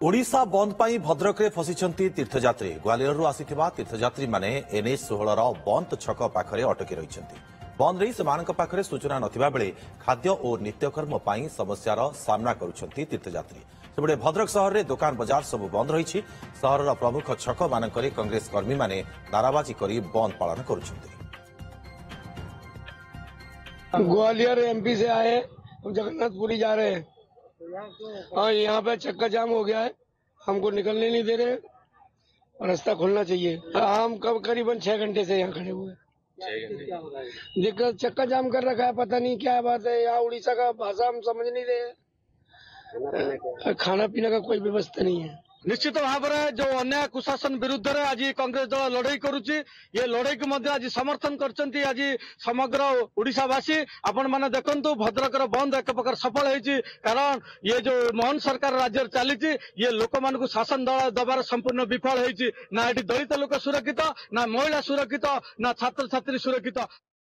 ओडिशा बंद पाई भद्रक में फसिंट तीर्थयात्री ग्वालियर आसीथिबा तीर्थयात्री माने एनएच 16 बंद छक पाखरे अटकी रही बंद रही से पाखरे सूचना नथिबा बेले खाद्य और नित्यकर्म पाई समस्यार सामना करुछंती तीर्थयात्री सेबडे भद्रक शहर में दुकान बजार सब बंद रही शहर प्रमुख छक मानकरे कांग्रेस कर्मी माने नाराबाजी करी बंद पालन करुछंती। ग्वालियर एमपी से आए हम जगन्नाथपुरी जा रहे हैं और यहाँ पे चक्का जाम हो गया है, हमको निकलने नहीं दे रहे और रास्ता खोलना चाहिए। हम कब करीबन 6 घंटे से यहाँ खड़े हुए हैं। दिक्कत चक्का जाम कर रखा है, पता नहीं क्या बात है। यहाँ उड़ीसा का भाषा हम समझ नहीं रहे, खाना पीने का कोई व्यवस्था नहीं है। निश्चित भाव में जो अन्याय कुशासन विरुद्ध रे आज कांग्रेस दल लड़ाई करुच्ची ये लड़ाई को आज समर्थन करछंती आज समग्र ओडिशावासी आपण माने देखंतु भद्रक बंद एक प्रकार सफल होईची कारण ये जो मोहन सरकार राज्य चली ये लोक मान शासन दबार संपूर्ण विफल होईची ना एटी दलित लोक सुरक्षित ना महिला सुरक्षित ना छात्र छात्री सुरक्षित।